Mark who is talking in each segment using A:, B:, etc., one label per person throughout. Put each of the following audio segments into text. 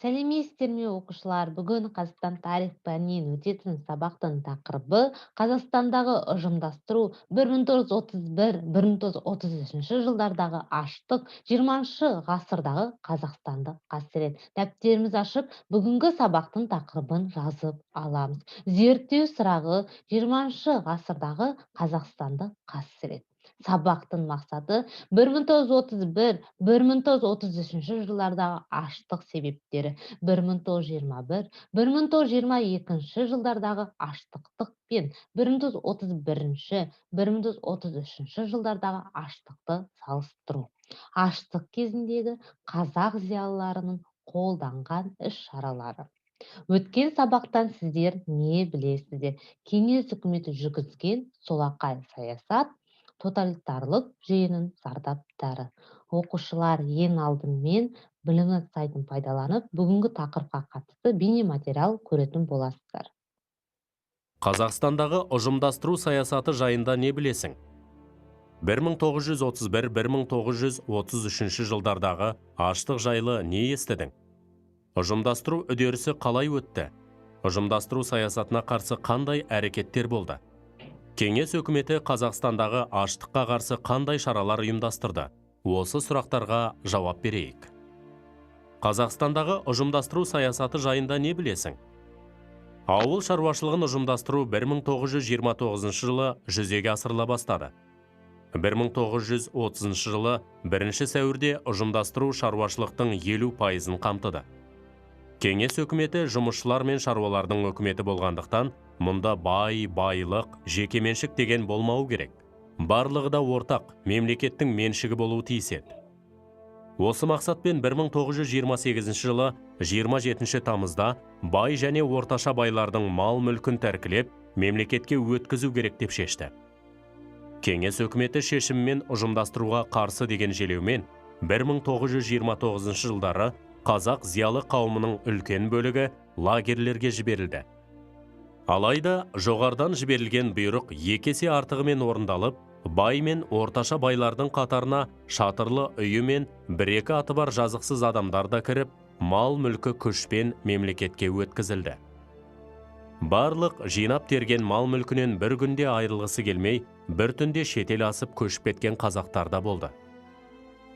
A: Сәлеметсіздерме оқушылар, бүгін Қазақстан тарих пәнінен өтетін сабақтың тақырыбы Қазақстандағы ұжымдастыру 1931-1933 жылдардағы аштық, 20-шы ғасырдағы қазақстандық қасірет. Дәптеріміз ашып, бүгінгі сабақтың тақырыбын жазып аламыз. Зерттеу сұрағы 20-шы ғасырдағы қазақстандық қасірет. Сабақтың мақсаты 1931-1933 жылдардағы аштық себептері, 1921-1922 жылдардағы аштықтық пен 1931-1933 жылдардағы аштықты салыстыру. Аштық кезіндегі қазақ зиялыларының қолданған іс-шаралары. Өткен сабақтан сіздер не білесіздер? Кеңес үкіметі жүргізген солақай саясат, тоталитарлық жүйенің зардаптары. Оқушылар ең алдымен білімі сайтын пайдаланып, бүгінгі тақырыпқа қатысты бейнематериал көретін боласыздар.
B: Қазақстандағы ұжымдастыру саясаты жайында не білесің? 1931-1933 жылдардағы аштық жайлы не естідің? Ұжымдастыру үдерісі қалай өтті? Ұжымдастыру саясатына қарсы қандай әрекеттер болды? Кеңес үкіметі Қазақстандағы аштыққа қарсы қандай шаралар ұйымдастырды? Осы сұрақтарға жауап берейік. Қазақстандағы ұжымдастыру саясаты жайында не білесің? Ауыл шаруашылығын ұжымдастыру 1929 жылы жүзеге асырыла бастады. 1930 жылы 1 сәуірде ұжымдастыру шаруашылықтың 50%-ын қамтыды. Кеңес үкіметі жұмысшылар мен шаруалардың үкіметі болғандықтан, мұнда байлық, жекеменшік деген болмау керек. Барлығы да ортақ, мемлекеттің меншігі болуы тиіс еді. Осы мақсатпен 1928 жылы 27 тамызда бай және орташа байлардың мал мүлкін тәркілеп, мемлекетке өткізу керек деп шешті. Кеңес үкіметі шешіммен ұжымдастыруға қарсы деген желеумен 1929 жылдары қазақ зиялы қауымының үлкен бөлігі лагерлерге жіберілді. Алайда жоғардан жіберілген бұйрық 2 есе артығымен орындалып, бай мен орташа байлардың қатарына шатырлы үйі мен 1-2 аты бар жазықсыз адамдар да кіріп, мал мүлкі күшпен мемлекетке өткізілді. Барлық жинап терген мал мүлкінен бір күнде айырылғысы келмей, бір түнде шетел асып көшіп кеткен қазақтар да болды.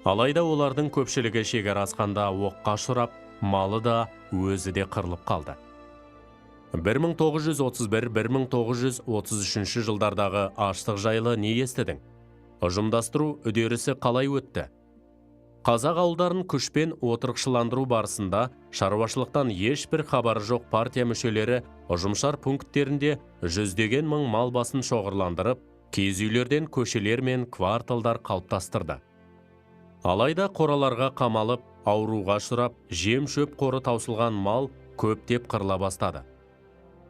B: Алайда олардың көпшілігі шекара асқанда оққа ұшырап, малы да өзі де қырылып қалды. 1931-1933 жылдардағы аштық жайлы не естідің? Ұжымдастыру үдерісі қалай өтті? Қазақ ауылдарын күшпен отырықшыландыру барысында шаруашылықтан ешбір хабары жоқ партия мүшелері ұжымшар пункттерінде жүздеген мың мал басын шоғырландырып, киіз үйлерден көшелер мен кварталдар қалыптастырды. Алайда қораларға қамалып, ауруға ұшырап, жем-шөп қоры таусылған мал көптеп қырыла бастады.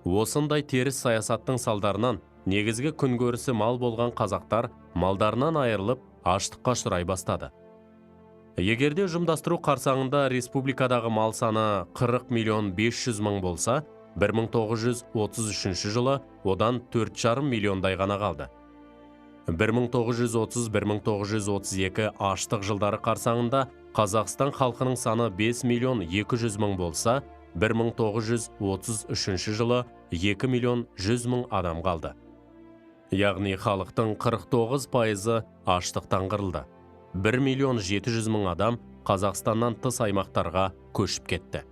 B: Осындай теріс саясаттың салдарынан негізгі күнкөрісі мал болған қазақтар малдарынан айырылып, аштыққа ұшырай бастады. Егерде ұжымдастыру қарсаңында республикадағы мал саны 40 миллион 500 мың болса, 1933 жылы одан 4,5 миллиондай ғана қалды. 1930-1932 аштық жылдары қарсаңында Қазақстан халқының саны 5 миллион 200 мың болса, 1933 жылы 2 миллион 100 мың адам қалды. Яғни халықтың 49% аштықтан қырылды. 1 миллион 700 мың адам Қазақстаннан тыс аймақтарға көшіп кетті.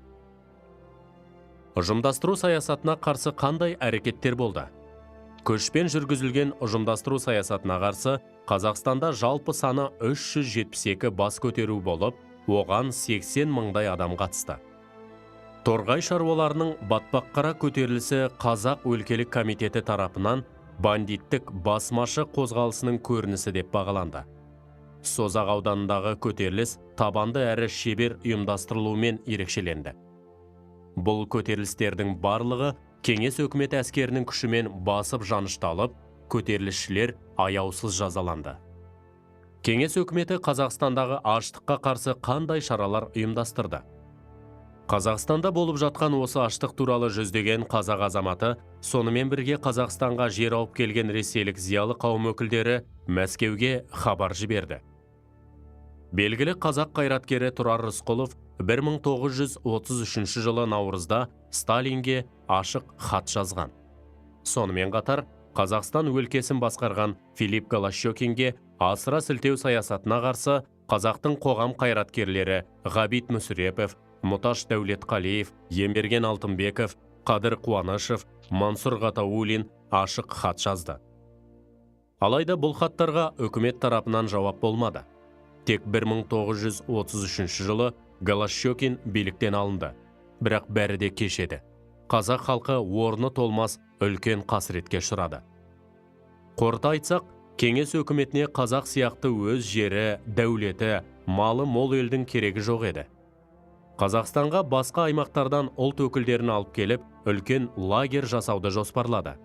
B: Ұжымдастыру саясатына қарсы қандай әрекеттер болды? Көшпен жүргізілген ұжымдастыру саясатына қарсы Қазақстанда жалпы саны 372 бас көтеру болып, оған 80 мыңдай адам қатысты. Торғай шаруаларының батпаққара көтерілісі Қазақ өлкелік комитеті тарапынан бандиттік басмашы қозғалысының көрінісі деп бағаланды. Созақ ауданындағы көтеріліс табанды әрі шебер ұйымдастырылуымен ерекшеленді. Бұл көтерілістердің барлығы Кеңес үкіметі әскерінің күшімен басып жанышталып, көтерілісшілер аяусыз жазаланды. Кеңес үкіметі Қазақстандағы аштыққа қарсы қандай шаралар ұйымдастырды? Қазақстанда болып жатқан осы аштық туралы жүздеген қазақ азаматы, сонымен бірге Қазақстанға жер ауып келген ресейлік зиялы қауым өкілдері Мәскеуге хабар жіберді. Белгілі қазақ қайраткері Тұрар Рысқұлов 1933 жылы наурызда Сталинге ашық хат жазған. Сонымен қатар, Қазақстан өлкесін басқарған Филипп Голощекинге асыра сілтеу саясатына қарсы қазақтың қоғам қайраткерлері Ғабит Мүсірепов, Мұташ Дәулетқалиев, Емберген Алтынбеков, Қадыр Қуанышев, Мансұр Ғатауллин ашық хат жазды. Алайда бұл хаттарға үкімет тарапынан жауап болмады. Тек 1933 жылы Голощекин биліктен алынды. Бірақ бәрі де кеш еді. Қазақ халқы орны толмас үлкен қасіретке ұшырады. Қорыта айтсақ, кеңес өкіметіне қазақ сияқты өз жері, дәулеті, малы мол елдің керегі жоқ еді. Қазақстанға басқа аймақтардан ұлт өкілдерін алып келіп, үлкен лагер жасауды жоспарлады.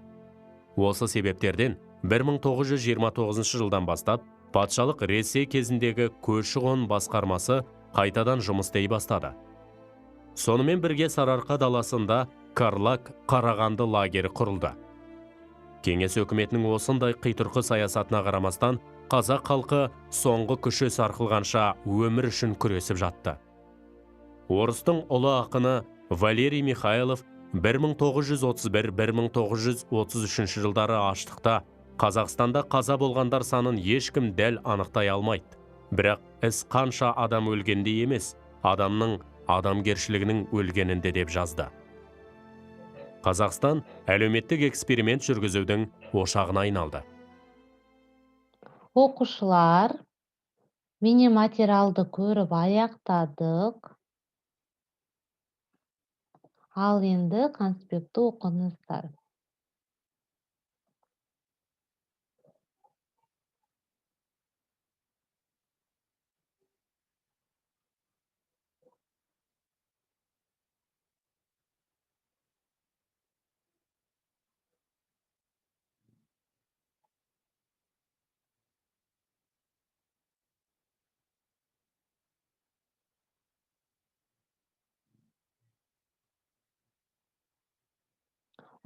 B: Осы себептерден 1929 жылдан бастап патшалық Ресей кезіндегі көші-қон басқармасы қайтадан жұмыс істей бастады. Сонымен бірге Сарыарқа даласында Карлаг Қарағанды лагері құрылды. Кеңес өкіметінің осындай қитұрқы саясатына қарамастан, қазақ халқы соңғы күші сарқылғанша өмір үшін күресіп жатты. Орыстың ұлы ақыны Валерий Михайлов 1931-1933 жылдары аштықта Қазақстанда қаза болғандар санын ешкім дәл анықтай алмайды. Бірақ іс қанша адам өлгенде емес, адамның адамгершілігінің өлгенінде деп жазды. Қазақстан әлеуметтік эксперимент жүргізудің ошағына айналды.
A: Оқушылар, мини материалды көріп аяқтадық. Ал енді конспектті оқыңыздар.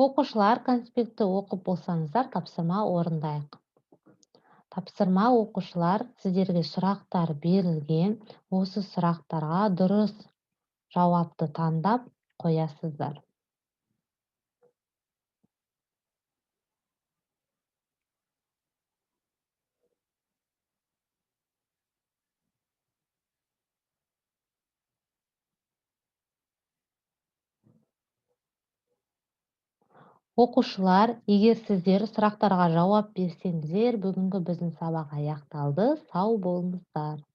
A: Оқушылар, конспектті оқып болсаңыздар, тапсырма орындайық. Тапсырма оқушылар, сіздерге сұрақтар берілген, осы сұрақтарға дұрыс жауапты таңдап қоясыздар. Оқушылар, егер сіздер сұрақтарға жауап берсеңіздер, бүгінгі біздің сабақ аяқталды. Сау болыңыздар.